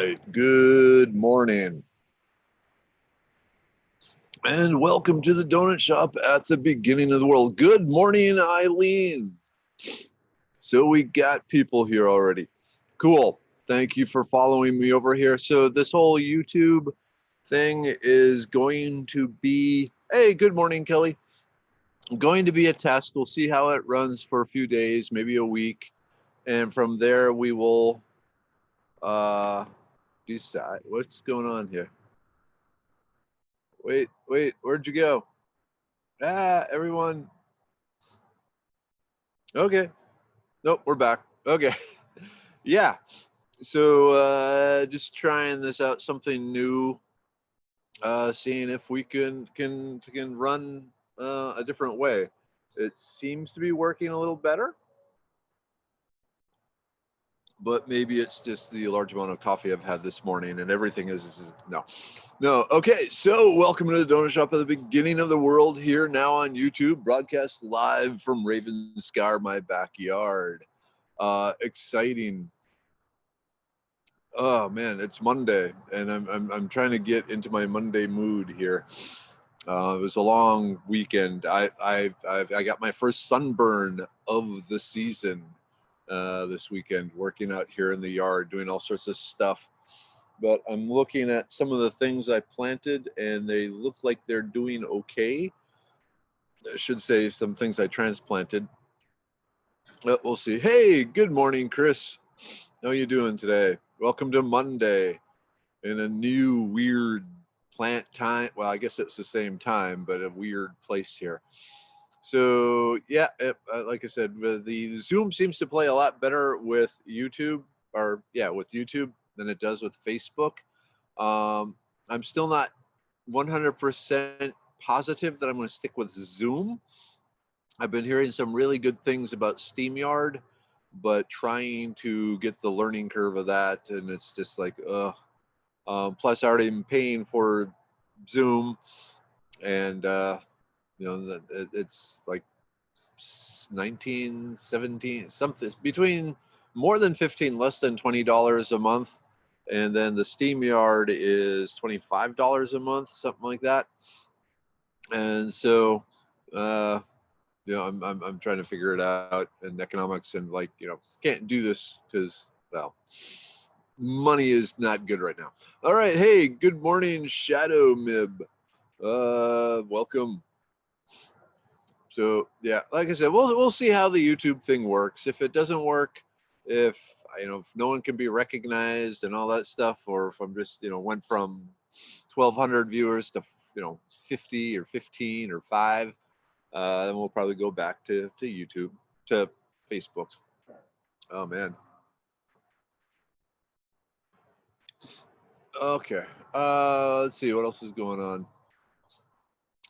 right, good morning. And welcome to the donut shop at the beginning of the world. Good morning, Eileen. So we got people here already. Cool. Thank you for following me over here. So this whole YouTube thing is going to be, hey, good morning, Kelly. Going to be a test. We'll see how it runs for a few days, maybe a week. And from there, we will decide what's going on here. Wait, where'd you go? Everyone. Okay. Nope, we're back. Okay. Yeah. So just trying this out, something new. Seeing if we can run a different way. It seems to be working a little better. But maybe it's just the large amount of coffee I've had this morning and everything is no. Okay, so welcome to the Donut Shop at the beginning of the world here now on YouTube, broadcast live from Ravenscar, my backyard. Exciting. Oh man, it's Monday and I'm trying to get into my Monday mood here. It was a long weekend. I got my first sunburn of the season this weekend, working out here in the yard, doing all sorts of stuff. But I'm looking at some of the things I planted and they look like they're doing okay. I should say some things I transplanted. We'll see. Hey, good morning, Chris. How are you doing today? Welcome to Monday in a new weird plant time. Well, I guess it's the same time, but a weird place here. So yeah, like I said, the Zoom seems to play a lot better with YouTube, with YouTube than it does with Facebook. I'm still not 100% positive that I'm going to stick with Zoom. I've been hearing some really good things about StreamYard, but trying to get the learning curve of that, and it's just like, plus I already am paying for Zoom, and it's like 19, 17, something between more than 15, less than $20 a month. And then the StreamYard is $25 a month, something like that. And so, I'm trying to figure it out in economics and can't do this because, well, money is not good right now. All right. Hey, good morning, Shadow Mib. Welcome. So yeah, like I said, we'll see how the YouTube thing works. If it doesn't work, if no one can be recognized and all that stuff, or if I'm just went from 1,200 viewers to 50 or 15 or 5, then we'll probably go back to YouTube, to Facebook. Oh man. Okay. Let's see what else is going on.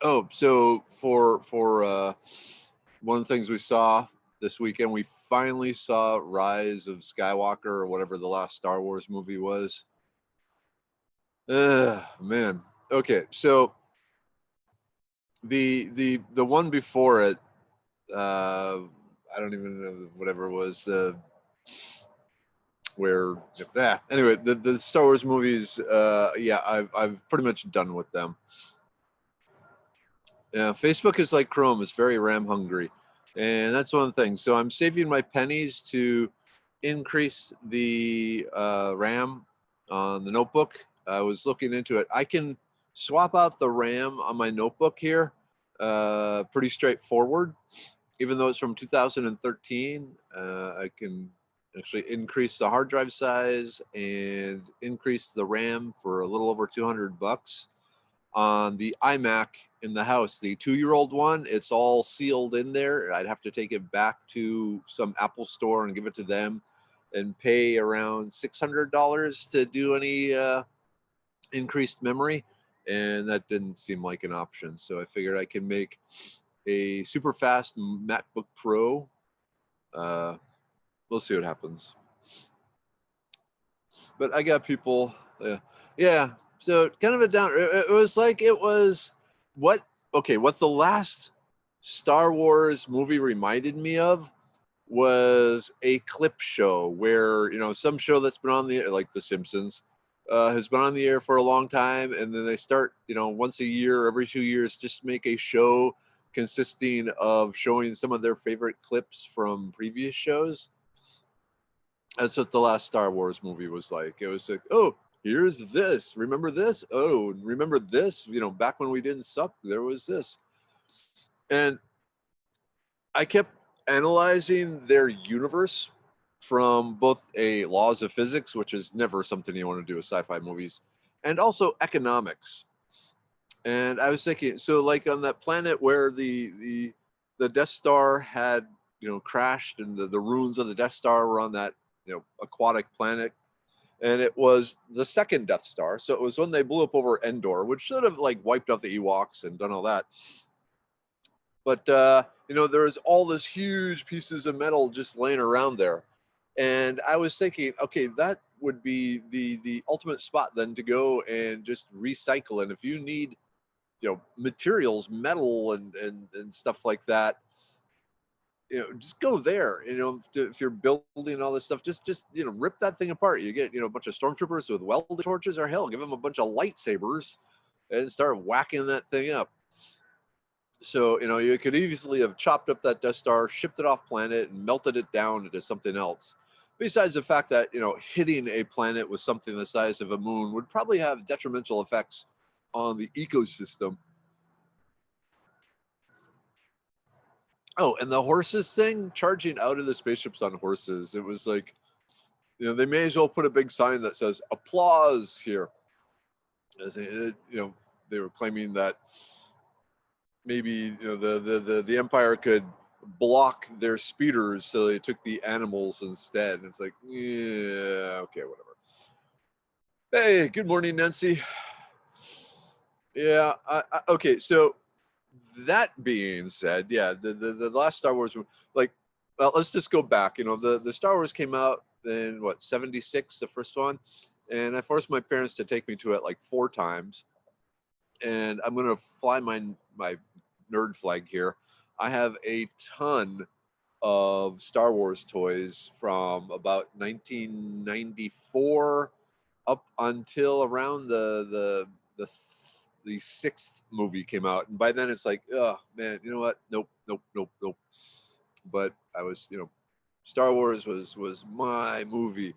Oh, so for one of the things we saw this weekend, we finally saw Rise of Skywalker, or whatever the last Star Wars movie was. Man. Okay, so the one before it, I don't even know, whatever it was, anyway, the Star Wars movies, I've pretty much done with them. Yeah, Facebook is like Chrome. It's very RAM hungry. And that's one thing. So I'm saving my pennies to increase the RAM on the notebook. I was looking into it. I can swap out the RAM on my notebook here pretty straightforward. Even though it's from 2013, I can actually increase the hard drive size and increase the RAM for a little over $200. On the iMac in the house, the 2-year-old one, it's all sealed in there. I'd have to take it back to some Apple store and give it to them and pay around $600 to do any increased memory. And that didn't seem like an option. So I figured I can make a super fast MacBook Pro. We'll see what happens. But I got people, yeah. So kind of a down. It was like what the last Star Wars movie reminded me of was a clip show where some show that's been on the, like The Simpsons, has been on the air for a long time, and then they start, once a year, every 2 years, just make a show consisting of showing some of their favorite clips from previous shows. That's what the last Star Wars movie was like. It was like, oh, here's this. Remember this? Oh, remember this? Back when we didn't suck, there was this. And I kept analyzing their universe from both a laws of physics, which is never something you want to do with sci-fi movies, and also economics. And I was thinking, so like on that planet where the Death Star had crashed, and the ruins of the Death Star were on that aquatic planet, and it was the second Death Star. So it was when they blew up over Endor, which should have like wiped out the Ewoks and done all that. But there was all this huge pieces of metal just laying around there, and I was thinking, okay, that would be the ultimate spot then to go and just recycle. And if you need materials, metal and stuff like that, just go there. If you're building all this stuff, just rip that thing apart. You get a bunch of stormtroopers with welding torches, or hell, give them a bunch of lightsabers and start whacking that thing up. So you could easily have chopped up that Death Star, shipped it off planet, and melted it down into something else. Besides the fact that hitting a planet with something the size of a moon would probably have detrimental effects on the ecosystem. Oh, and the horses thing, charging out of the spaceships on horses. It was like, they may as well put a big sign that says applause here. They were claiming that maybe the Empire could block their speeders, so they took the animals instead. And it's like, yeah, okay, whatever. Hey, good morning, Nancy. Yeah, okay, so that being said, yeah, the last Star Wars, like, well, let's just go back. The Star Wars came out in what, 76, the first one, and I forced my parents to take me to it like 4 times. And I'm gonna fly my nerd flag here. I have a ton of Star Wars toys from about 1994 up until around the 6th movie came out, and by then it's like, oh man, you know what? Nope. But I was, Star Wars was my movie.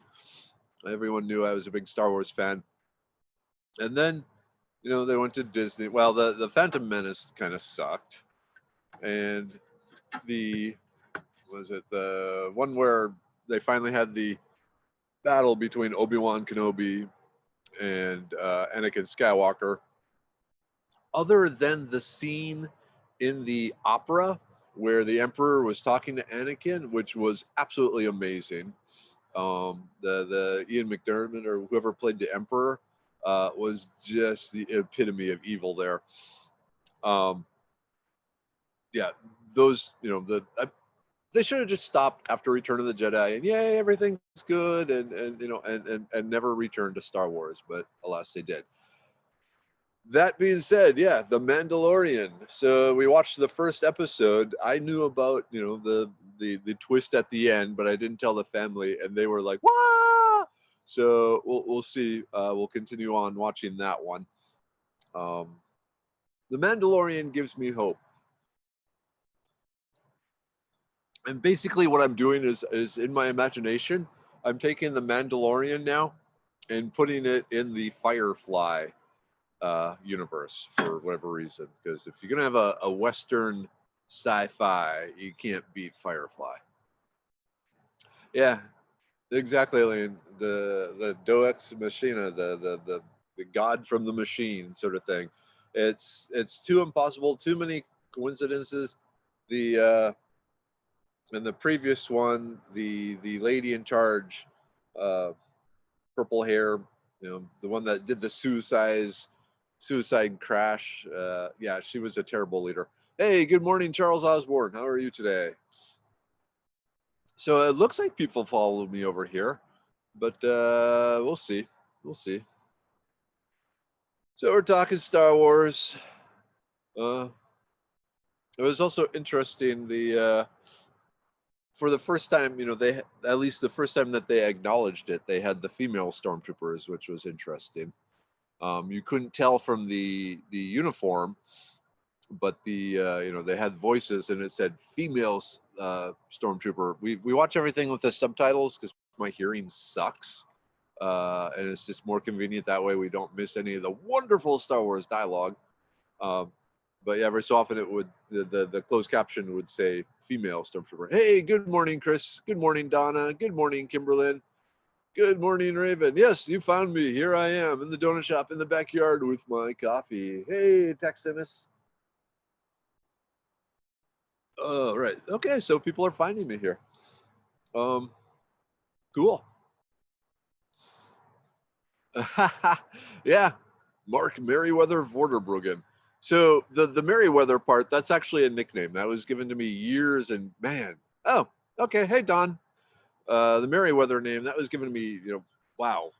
Everyone knew I was a big Star Wars fan. And then, they went to Disney. Well, the Phantom Menace kind of sucked, and the one where they finally had the battle between Obi-Wan Kenobi and Anakin Skywalker. Other than the scene in the opera where the Emperor was talking to Anakin, which was absolutely amazing. The Ian McDiarmid, or whoever played the Emperor, was just the epitome of evil there. Yeah, those, they should have just stopped after Return of the Jedi, and yay, everything's good, and never returned to Star Wars. But alas, they did. That being said, yeah, The Mandalorian. So we watched the first episode. I knew about the twist at the end, but I didn't tell the family, and they were like, "What?" So we'll see. We'll continue on watching that one. The Mandalorian gives me hope, and basically what I'm doing is in my imagination, I'm taking the Mandalorian now and putting it in the Firefly universe for whatever reason. Because if you're gonna have a Western sci-fi, you can't beat Firefly. Yeah, exactly, Elaine. The Deus Machina, the God from the machine sort of thing. It's too impossible, too many coincidences. The in the previous one, the lady in charge, purple hair, the one that did the suicide crash. Yeah, she was a terrible leader. Hey, good morning, Charles Osborne. How are you today? So it looks like people follow me over here, but we'll see. We'll see. So we're talking Star Wars. It was also interesting. for the first time, they at least the first time that they acknowledged it, they had the female stormtroopers, which was interesting. You couldn't tell from the uniform, but they had voices and it said females stormtrooper. We watch everything with the subtitles because my hearing sucks, and it's just more convenient that way. We don't miss any of the wonderful Star Wars dialogue. Um, but yeah, every so often it would the closed caption would say female stormtrooper. Hey, good morning, Chris. Good morning, Donna. Good morning, Kimberlyn. Good morning, Raven. Yes, you found me. Here I am in the donut shop in the backyard with my coffee. Hey, Texanus. Oh, right. Okay, so people are finding me here. Um, cool. Yeah, Mark Merriweather Vorderbruggen. So the Merriweather part, that's actually a nickname that was given to me years and man. Oh, okay. Hey, Don. The Merriweather name that was given to me, wow,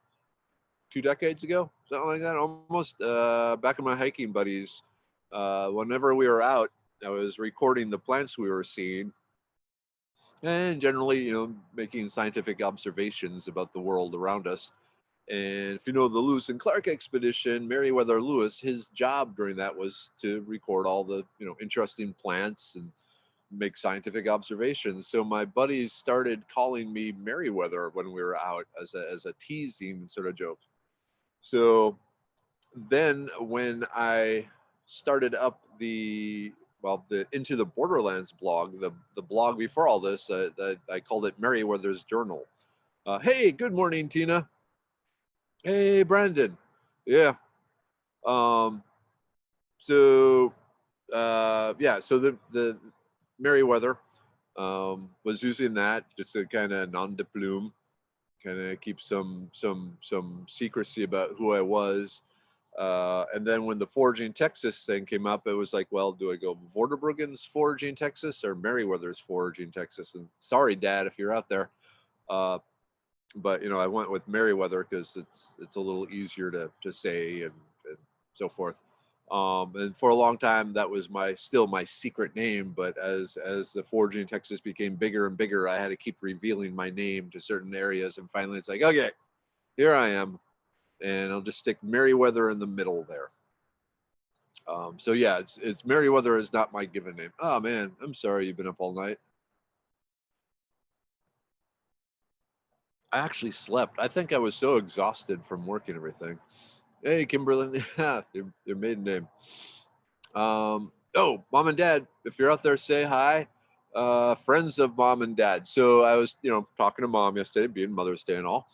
2 decades ago, something like that, almost. Back in my hiking buddies, whenever we were out, I was recording the plants we were seeing, and generally, making scientific observations about the world around us. And if you know the Lewis and Clark expedition, Meriwether Lewis, his job during that was to record all the interesting plants and make scientific observations. So my buddies started calling me Meriwether when we were out as a teasing sort of joke. So then when I started up the Into the Borderlands blog, the blog before all this, I called it Meriwether's Journal. Hey, good morning, Tina. Hey, Brandon. Yeah. Um, so yeah, so the Meriwether was using that just to kind of non de plume, kind of keep some secrecy about who I was. And then when the Foraging Texas thing came up, it was like, well, do I go Vorderbruggen's Foraging Texas or Meriwether's Foraging Texas? And sorry, Dad, if you're out there. Uh, but I went with Meriwether because it's a little easier to say and so forth. And for a long time, that was still my secret name. But as the Foraging Texas became bigger and bigger, I had to keep revealing my name to certain areas. And finally, it's like, okay, here I am, and I'll just stick Meriwether in the middle there. So yeah, it's Meriwether is not my given name. Oh man, I'm sorry you've been up all night. I actually slept. I think I was so exhausted from work and everything. Hey, Kimberly, your maiden name. Oh, Mom and Dad, if you're out there, say hi. Friends of Mom and Dad. So I was, talking to Mom yesterday, being Mother's Day and all.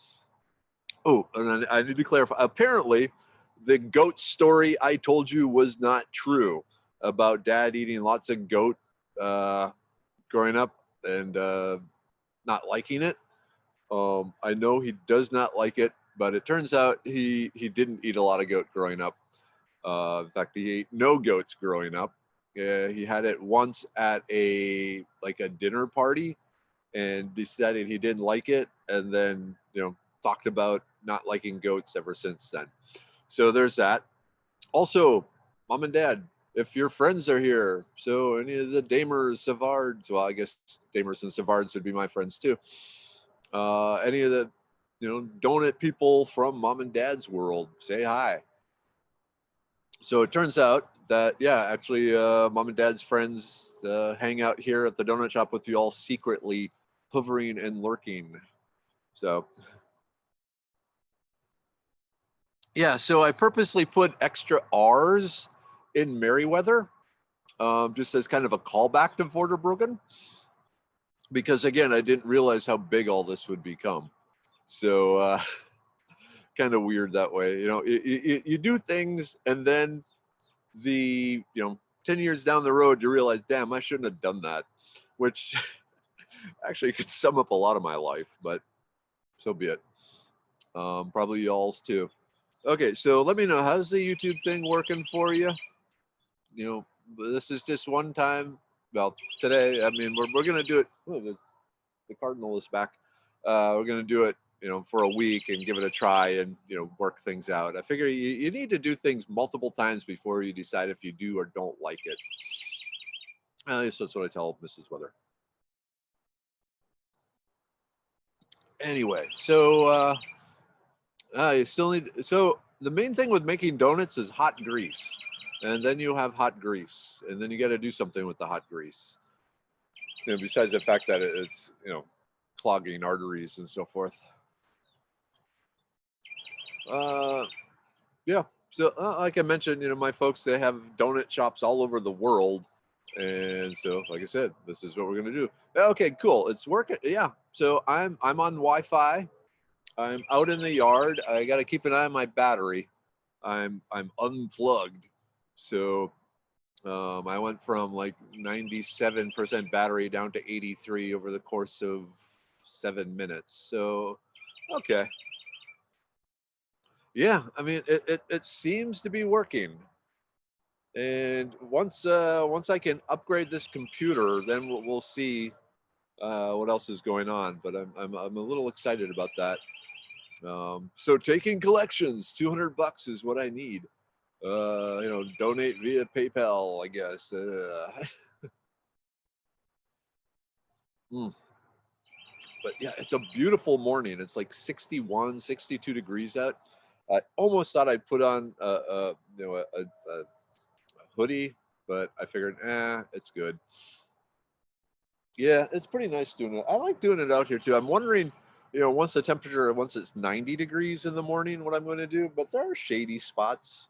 Oh, and I need to clarify. Apparently, the goat story I told you was not true about Dad eating lots of goat growing up and not liking it. I know he does not like it, but it turns out he didn't eat a lot of goat growing up. In fact, he ate no goats growing up. He had it once at a dinner party and decided he didn't like it, and then talked about not liking goats ever since then. So there's that. Also, Mom and Dad, if your friends are here, so any of the Damers, Savards, well, I guess Damers and Savards would be my friends too. Any of the donut people from Mom and Dad's world, say hi. So it turns out that yeah, actually, Mom and Dad's friends hang out here at the donut shop with you all secretly hovering and lurking. So yeah, so I purposely put extra R's in Meriwether, just as kind of a callback to Vorderbruggen, because again, I didn't realize how big all this would become. So kind of weird that way. You do things and then 10 years down the road, you realize, damn, I shouldn't have done that, which actually could sum up a lot of my life, but so be it. Probably y'all's too. Okay, so let me know, how's the YouTube thing working for you? This is just one time. Well, today, I mean, we're gonna do it. Oh, the cardinal is back. We're gonna do it, for a week and give it a try and work things out. I figure you need to do things multiple times before you decide if you do or don't like it. At least that's what I tell Mrs. Weather. Anyway, so you still need. So the main thing with making donuts is hot grease, and then you have hot grease, and then you got to do something with the hot grease. You know, besides the fact that it's clogging arteries and so forth. Yeah. So like I mentioned, my folks, they have donut shops all over the world, and so like I said, this is what we're gonna do. Okay, cool. It's working. Yeah. So I'm on Wi-Fi. I'm out in the yard. I got to keep an eye on my battery. I'm unplugged. So I went from like 97% battery down to 83 over the course of 7 minutes. So okay. Yeah, I mean it seems to be working. And once I can upgrade this computer, then we'll see what else is going on. But I'm a little excited about that. So taking collections, $200 is what I need. Donate via PayPal, I guess. Mm. But yeah, it's a beautiful morning. It's like 61, 62 degrees out. I almost thought I'd put on a hoodie, but I figured, it's good. Yeah, it's pretty nice doing it. I like doing it out here too. I'm wondering, once it's 90 degrees in the morning, what I'm going to do. But there are shady spots.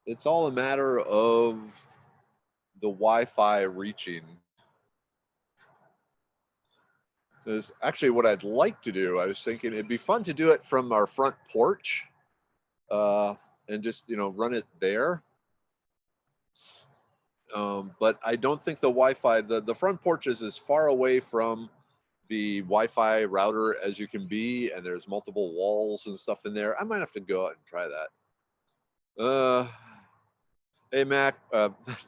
It's all a matter of the Wi-Fi reaching. Is actually what I'd like to do. I was thinking it'd be fun to do it from our front porch, and just run it there. But I don't think the Wi-Fi, the front porch is as far away from the Wi-Fi router as you can be, and there's multiple walls and stuff in there. I might have to go out and try that. Hey Mac,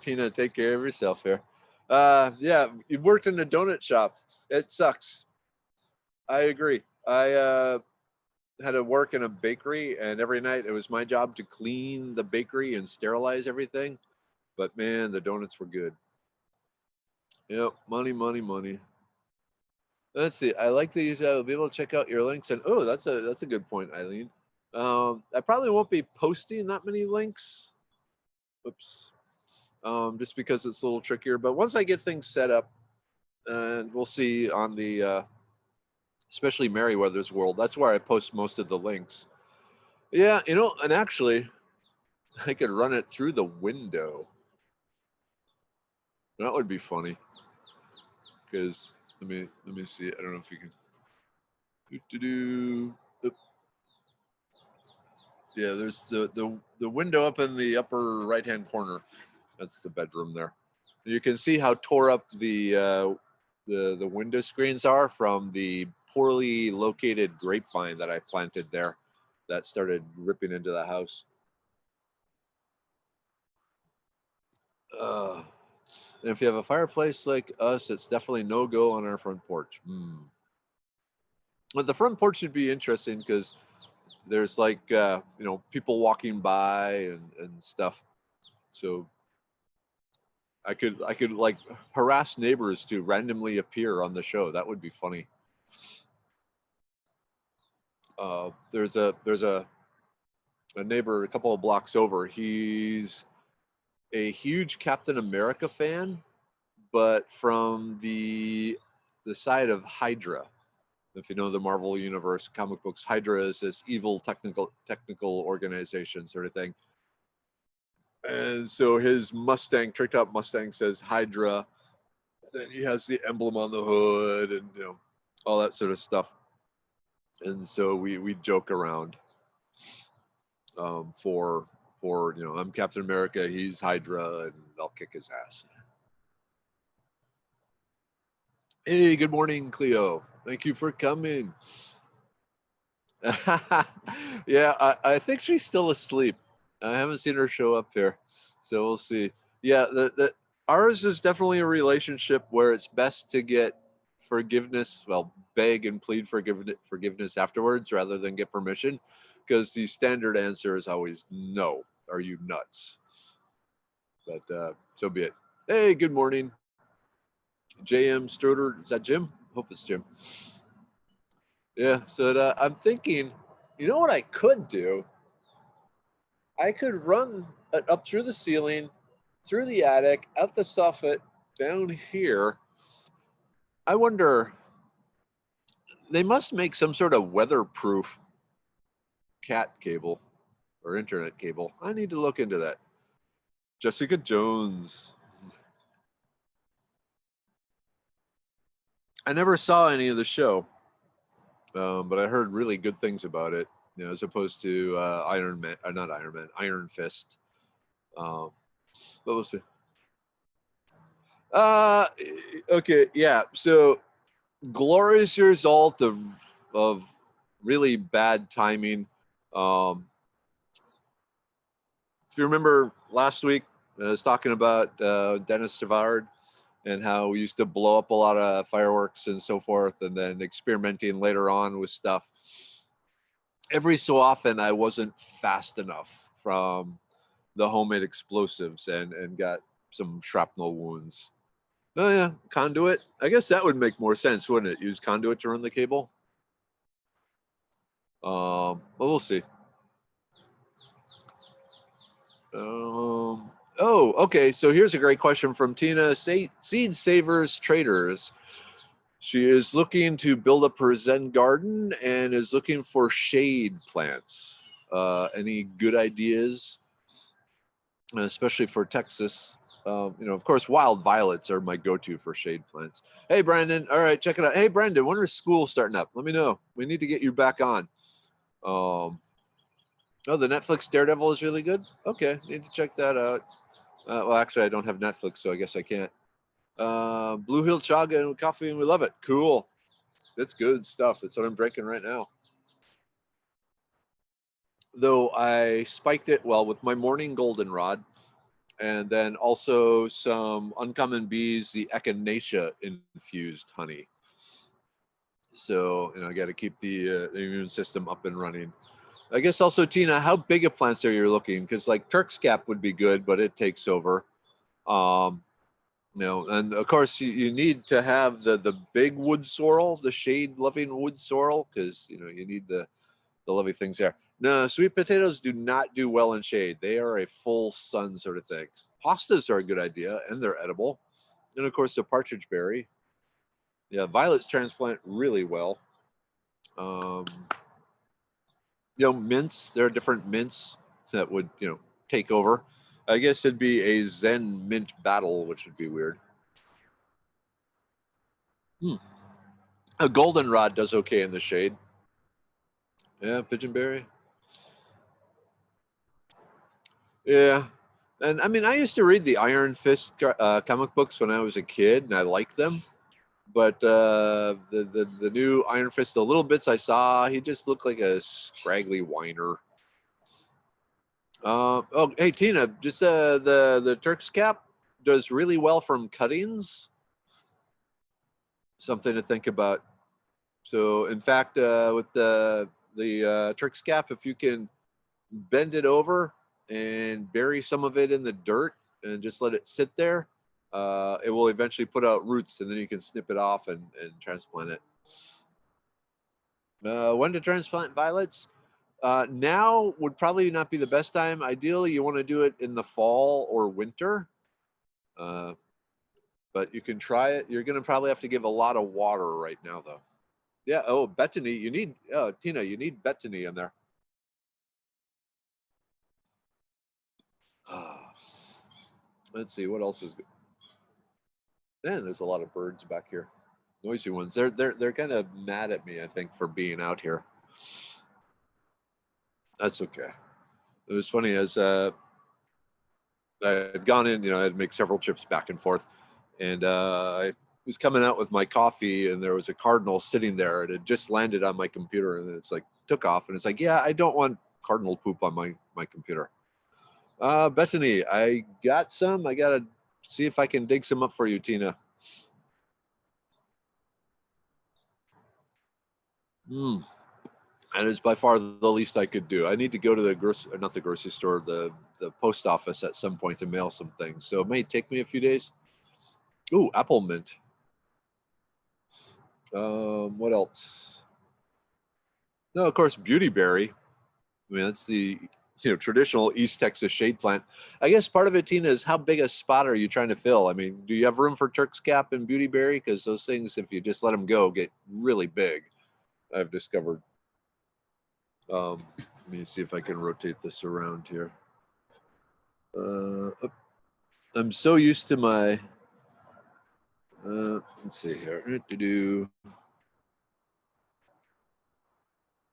Tina, take care of yourself here. Yeah, you worked in a donut shop. It sucks. I agree. I had to work in a bakery, and every night it was my job to clean the bakery and sterilize everything. But man, the donuts were good. Yep, money, money, money. Let's see. I like that you'll be able to check out your links, and oh, that's a good point, Eileen. I probably won't be posting that many links. Oops. Just because it's a little trickier. But once I get things set up, and we'll see on the especially Merriweather's World. That's where I post most of the links. Yeah, and actually, I could run it through the window. That would be funny. Because let me see. I don't know if you can. Yeah, there's the window up in the upper right hand corner. That's the bedroom there. You can see how tore up the window screens are from the poorly located grapevine that I planted there that started ripping into the house. And if you have a fireplace like us, it's definitely no go on our front porch. But the front porch should be interesting because there's like people walking by and stuff. So I could like harass neighbors to randomly appear on the show. That would be funny. There's a neighbor a couple of blocks over. He's a huge Captain America fan, but from the side of Hydra. If you know the Marvel Universe comic books, Hydra is this evil technical organization sort of thing. And so his Mustang, tricked out Mustang, says Hydra. Then he has the emblem on the hood and all that sort of stuff. And so we joke around for I'm Captain America, he's Hydra, and I'll kick his ass. Hey, good morning, Cleo. Thank you for coming. Yeah, I think she's still asleep. I haven't seen her show up here, so we'll see. Yeah, ours is definitely a relationship where it's best to get forgiveness, well, beg and plead forgiveness afterwards rather than get permission, because the standard answer is always no. Are you nuts? But so be it. Hey, good morning, J.M. Stroder. Is that Jim? Hope it's Jim. Yeah, so I'm thinking, you know what I could do? I could run it up through the ceiling, through the attic, out the soffit, down here. I wonder, they must make some sort of weatherproof cat cable or internet cable. I need to look into that. Jessica Jones. I never saw any of the show, but I heard really good things about it. You know, as opposed to Iron Man, not Iron Man, Iron Fist. What was it? Uh, okay, yeah. So, glorious result of really bad timing. Um, if you remember last week, I was talking about Dennis Savard and how we used to blow up a lot of fireworks and so forth, and then experimenting later on with stuff. Every so often, I wasn't fast enough from the homemade explosives and got some shrapnel wounds. Oh yeah, conduit. I guess that would make more sense, wouldn't it? Use conduit to run the cable. But we'll see. Oh, okay. So here's a great question from Tina. Seed Savers Traders. She is looking to build up her Zen garden and is looking for shade plants. Any good ideas, especially for Texas? You know, of course, wild violets are my go-to for shade plants. Hey, Brandon. All right, check it out. Hey, Brandon, when is school starting up? Let me know. We need to get you back on. Oh, the Netflix Daredevil is really good. Okay, need to check that out. Well, actually, I don't have Netflix, so I guess I can't. Blue Hill Chaga and coffee, and we love it. Cool. That's good stuff. That's what I'm drinking right now. Though I spiked it well with my morning goldenrod, and then also some Uncommon Bees, the Echinacea infused honey. So, you know, I got to keep the immune system up and running. I guess also, Tina, how big of plants are you looking? Because like Turk's Cap would be good, but it takes over. Um, you know, and of course you need to have the big wood sorrel, the shade loving wood sorrel, because you know you need the lovely things there. No, sweet potatoes do not do well in shade. They are a full sun sort of thing. Hostas are a good idea, and they're edible. And of course, the partridge berry. Yeah, violets transplant really well. Um, you know, mints. There are different mints that would take over. I guess it'd be a Zen mint battle, which would be weird. A goldenrod does okay in the shade. Yeah, pigeonberry. Yeah, and I mean, I used to read the Iron Fist comic books when I was a kid, and I liked them. But the new Iron Fist, the little bits I saw, he just looked like a scraggly whiner. Oh, hey Tina, just the Turk's Cap does really well from cuttings. Something to think about. So, in fact, with the Turk's Cap, if you can bend it over and bury some of it in the dirt and just let it sit there, it will eventually put out roots, and then you can snip it off and transplant it. When to transplant violets? Now would probably not be the best time. Ideally, you want to do it in the fall or winter. Uh, but you can try it. You're going to probably have to give a lot of water right now, though. Yeah. Oh, betony. You need, Tina, you need betony in there. Let's see. What else is good? Man, there's a lot of birds back here. Noisy ones. They're kind of mad at me, I think, for being out here. That's okay. It was funny as I had gone in, you know, I'd make several trips back and forth, and I was coming out with my coffee, and there was a cardinal sitting there, and it just landed on my computer, and it's like took off, and it's like, yeah, I don't want cardinal poop on my computer. Bethany, I got some. I gotta see if I can dig some up for you, Tina. Mm. And it's by far the least I could do. I need to go to the not the grocery store, the post office at some point to mail some things. So it may take me a few days. Ooh, apple mint. What else? No, of course, beautyberry. I mean, that's the traditional East Texas shade plant. I guess part of it, Tina, is how big a spot are you trying to fill? I mean, do you have room for Turk's Cap and beautyberry? Because those things, if you just let them go, get really big. I've discovered. Let me see if I can rotate this around here. I'm so used to my. Let's see here.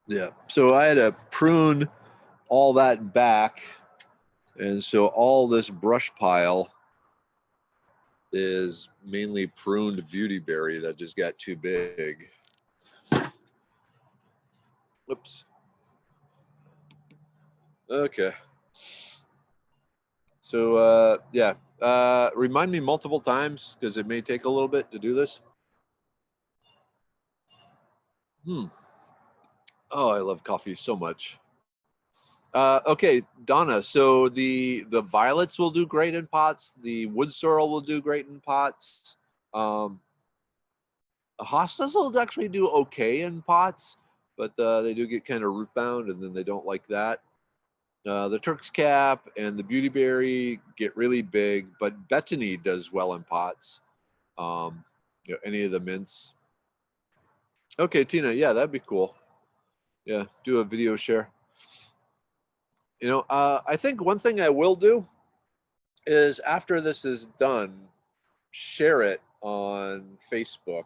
Yeah. So I had to prune all that back, and so all this brush pile is mainly pruned beautyberry that just got too big. Oops. Okay. So yeah, remind me multiple times because it may take a little bit to do this. Oh, I love coffee so much. Okay, Donna. So the violets will do great in pots. The wood sorrel will do great in pots. Um, hostas will actually do okay in pots, but they do get kind of root bound, and then they don't like that. The Turk's Cap and the Beautyberry get really big, but Bethany does well in pots. Any of the mints. Okay, Tina. Yeah, that'd be cool. Yeah, do a video share. I think one thing I will do is after this is done, share it on Facebook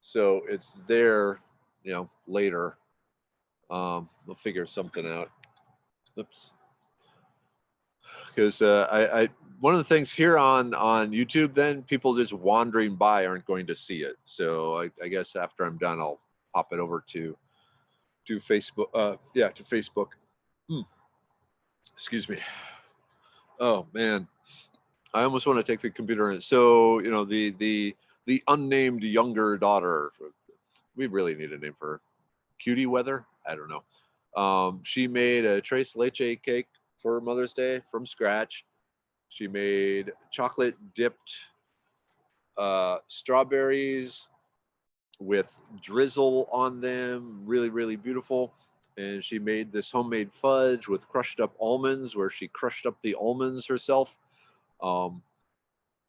so it's there, later. We'll figure something out. Oops. Because I one of the things here on YouTube, then people just wandering by aren't going to see it. So I guess after I'm done, I'll pop it over to Facebook. Yeah, to Facebook. Hmm. Excuse me. Oh man, I almost want to take the computer in. So the unnamed younger daughter. We really need a name for her. Cutie Weather. I don't know. She made a tres leche cake for Mother's Day from scratch. She made chocolate dipped strawberries with drizzle on them, really, really beautiful. And she made this homemade fudge with crushed up almonds, where she crushed up the almonds herself. Um,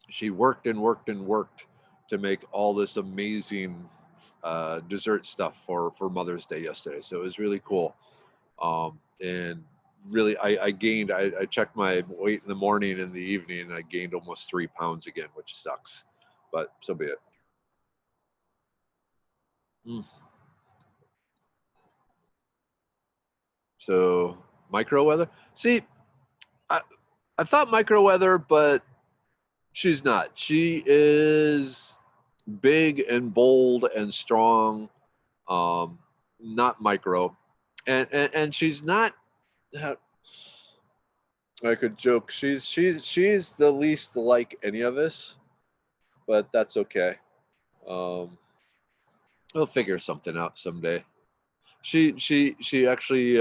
she worked and worked and worked to make all this amazing dessert stuff for Mother's Day yesterday. So it was really cool. And really, I gained. I checked my weight in the morning and the evening, and I gained almost 3 pounds again, which sucks, but so be it. Mm. So micro weather. See, I I thought micro weather, but she's not. She is big and bold and strong. Um, Not micro, and she's not. I could joke. She's the least like any of us, but that's okay. Um, we'll figure something out someday. She actually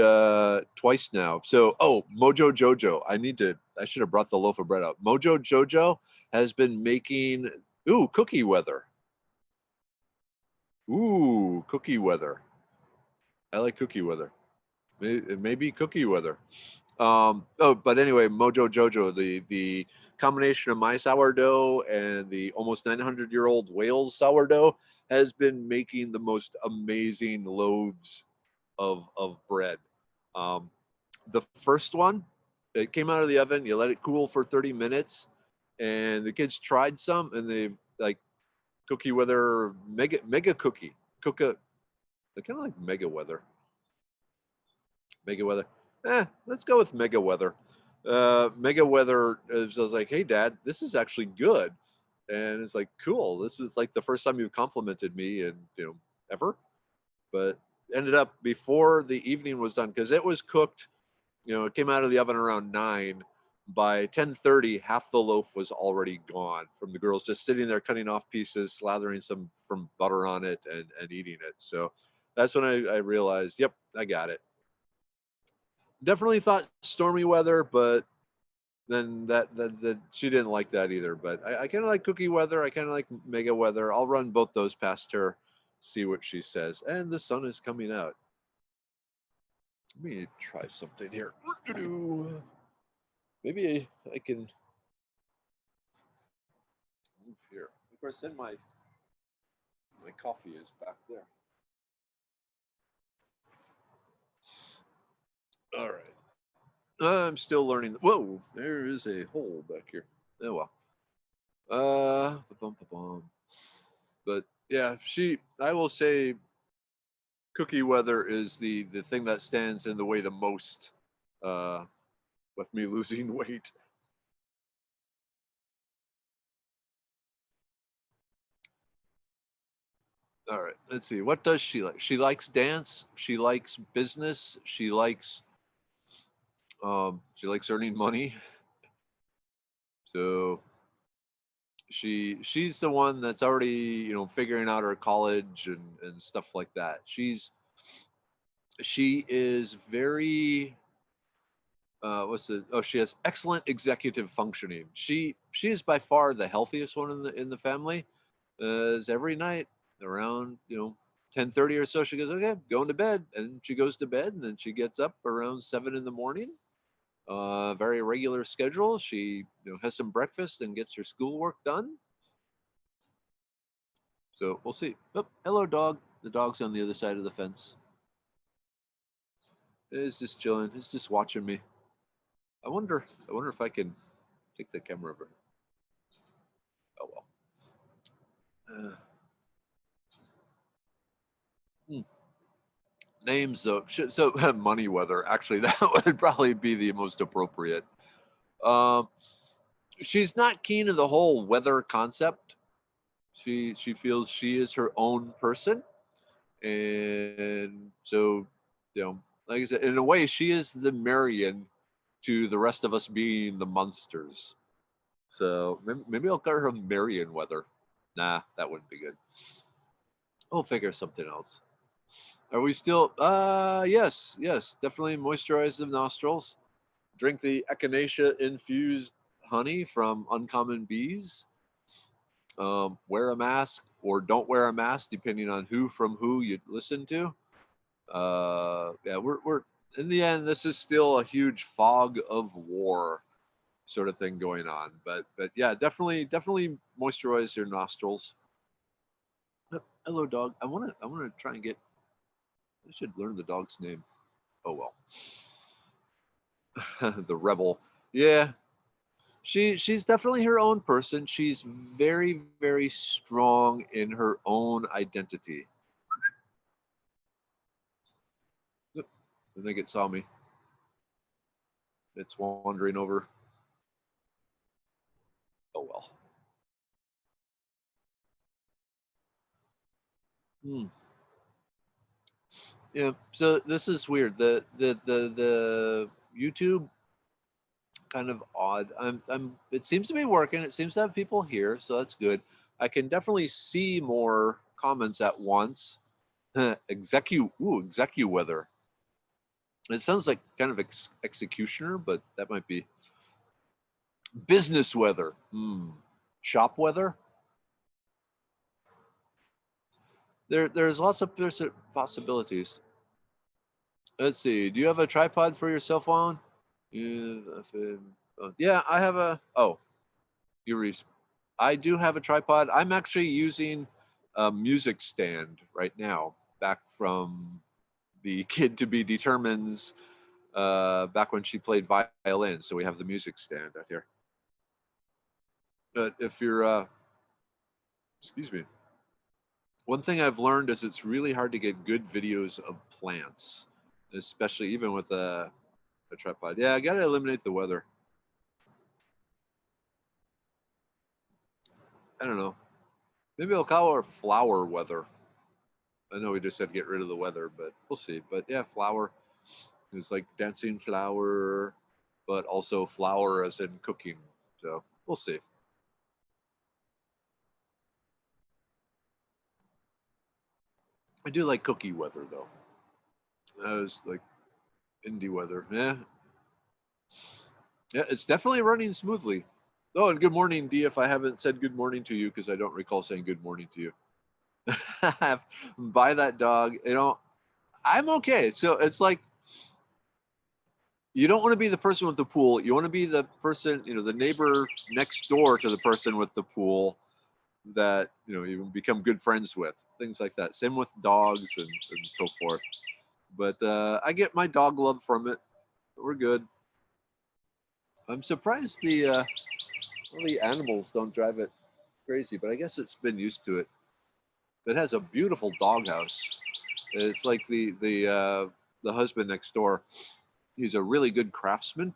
twice now. So Mojo Jojo. I should have brought the loaf of bread out. Mojo Jojo has been making cookie weather. Ooh, cookie weather. I like cookie weather. It may be cookie weather. But anyway, Mojo Jojo, the combination of my sourdough and the almost 900-year-old Wales sourdough has been making the most amazing loaves of bread. Um, the first one, it came out of the oven. You let it cool for 30 minutes, and the kids tried some, and they like cookie weather mega cookie cookie. They kind of like mega weather. Mega weather. Let's go with mega weather. Mega weather is, I was like, hey dad, this is actually good. And it's like, cool. This is like the first time you've complimented me and ever. But ended up before the evening was done, because it was cooked, it came out of the oven around 9. By 10:30, half the loaf was already gone from the girls just sitting there cutting off pieces, slathering some from butter on it, and eating it. So that's when I realized, yep, I got it. Definitely thought stormy weather, but then that she didn't like that either. But I kind of like cookie weather. I kind of like mega weather. I'll run both those past her. see what she says. And the sun is coming out. Let me try something here. Maybe I can move here. Of course, then my coffee is back there. All right. I'm still learning. Whoa, there is a hole back here. Oh well. But yeah, I will say, cookie weather is the thing that stands in the way the most, with me losing weight. All right, let's see. What does she like? She likes dance. She likes business. She likes earning money. So she's the one that's already, figuring out her college and stuff like that. She is very, she has excellent executive functioning. She is by far the healthiest one in the family. As every night around 10:30 or so, she goes, okay, going to bed, and she goes to bed, and then she gets up around 7 in the morning. Very regular schedule. She has some breakfast and gets her schoolwork done. So we'll see. Oh, hello, dog. The dog's on the other side of the fence. It's just chilling. It's just watching me. I wonder if I can take the camera over. Oh well. Names though. So money weather. Actually, that would probably be the most appropriate. She's not keen to the whole weather concept. She feels she is her own person, and so like I said, in a way, she is the Marion to the rest of us being the monsters. So maybe I'll call her Marion weather. Nah, that wouldn't be good. We'll figure something else. Are we still? Yes, definitely moisturize the nostrils. Drink the echinacea infused honey from Uncommon Bees. Wear a mask or don't wear a mask, depending on who you listen to. Yeah, we're in the end, this is still a huge fog of war sort of thing going on. But yeah, definitely moisturize your nostrils. Hello, dog. I wanna try and get. I should learn the dog's name. Oh well. The rebel. Yeah, she's definitely her own person. She's very strong in her own identity. I think it saw me. It's wandering over. Oh well. Hmm. Yeah. So this is weird. The YouTube kind of odd. I'm. It seems to be working. It seems to have people here, so that's good. I can definitely see more comments at once. Execu weather. It sounds like kind of executioner, but that might be business weather. Shop weather. There's lots of possibilities. Let's see. Do you have a tripod for your cell phone? Yeah, I have a. Oh, you reach. I do have a tripod. I'm actually using a music stand right now, back from the Kid to Be Determined's, back when she played violin. So we have the music stand out here. But if you're, excuse me, one thing I've learned is it's really hard to get good videos of plants, especially even with a tripod. Yeah, I got to eliminate the weather. I don't know. Maybe I'll call it flower weather. I know we just said get rid of the weather, but we'll see. But yeah, flower is like dancing flower, but also flour as in cooking. So we'll see. I do like cookie weather though. That was like indie weather. Yeah. Yeah, it's definitely running smoothly. Oh, and good morning, D, if I haven't said good morning to you, because I don't recall saying good morning to you. buy that dog. I'm okay. So it's like, you don't want to be the person with the pool. You want to be the person, the neighbor next door to the person with the pool that, you become good friends with, things like that. Same with dogs and so forth. But I get my dog love from it. We're good. I'm surprised all the animals don't drive it crazy, but I guess it's been used to it. It has a beautiful doghouse. It's like the husband next door. He's a really good craftsman,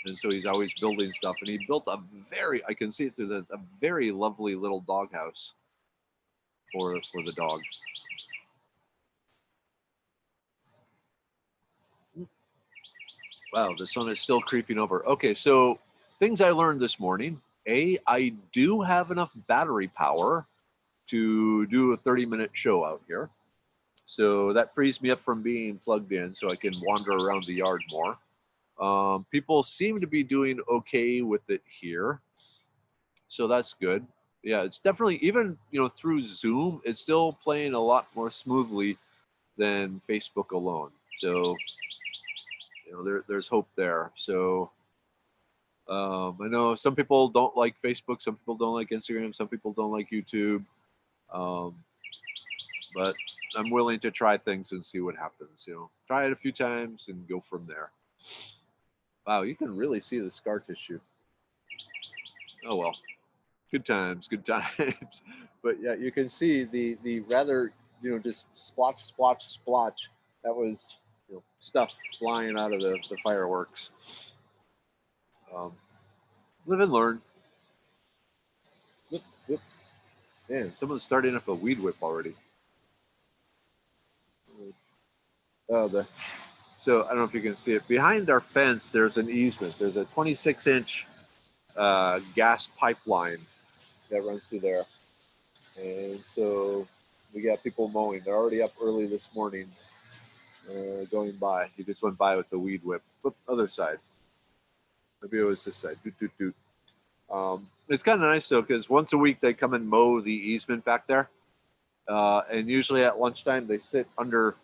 and so he's always building stuff. And he built I can see it through a very lovely little doghouse for the dog. Wow, the sun is still creeping over. Okay, so things I learned this morning. I do have enough battery power to do a 30-minute show out here. So that frees me up from being plugged in so I can wander around the yard more. People seem to be doing okay with it here. So that's good. Yeah, it's definitely, even, through Zoom, it's still playing a lot more smoothly than Facebook alone. So, there's hope there. So, I know some people don't like Facebook, some people don't like Instagram, some people don't like YouTube. Um, but I'm willing to try things and see what happens. Try it a few times and go from there. Wow, you can really see the scar tissue. Oh well, good times, good times. But yeah, you can see the rather, just splotch, splotch, splotch. That was, stuff flying out of the fireworks. Um, Live and learn. Whoop, whoop. Man, someone's starting up a weed whip already. Oh, so I don't know if you can see it. Behind our fence, there's an easement. There's a 26-inch gas pipeline that runs through there. And so we got people mowing. They're already up early this morning, going by. He just went by with the weed whip. Flip other side. Maybe it was this side. Doot, doot, doot. It's kind of nice though, because once a week they come and mow the easement back there. And usually at lunchtime they sit under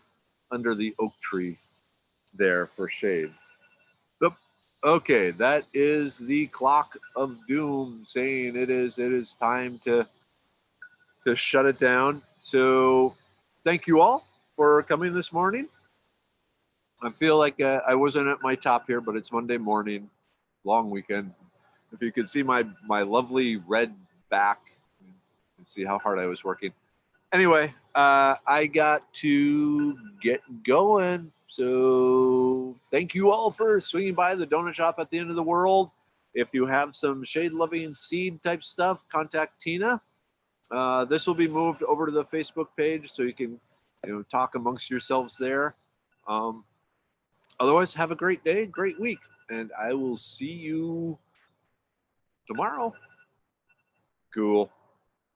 the oak tree there for shade. Yep. Okay, that is the clock of doom saying it is time to shut it down. So thank you all for coming this morning. I feel like I wasn't at my top here, but it's Monday morning, long weekend. If you could see my lovely red back, and see how hard I was working. Anyway, I got to get going. So thank you all for swinging by the donut shop at the end of the world. If you have some shade-loving seed type stuff, contact Tina. This will be moved over to the Facebook page so you can, talk amongst yourselves there. Otherwise, have a great day, great week, and I will see you tomorrow. Cool.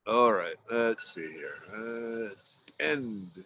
All right, let's see here. Let's end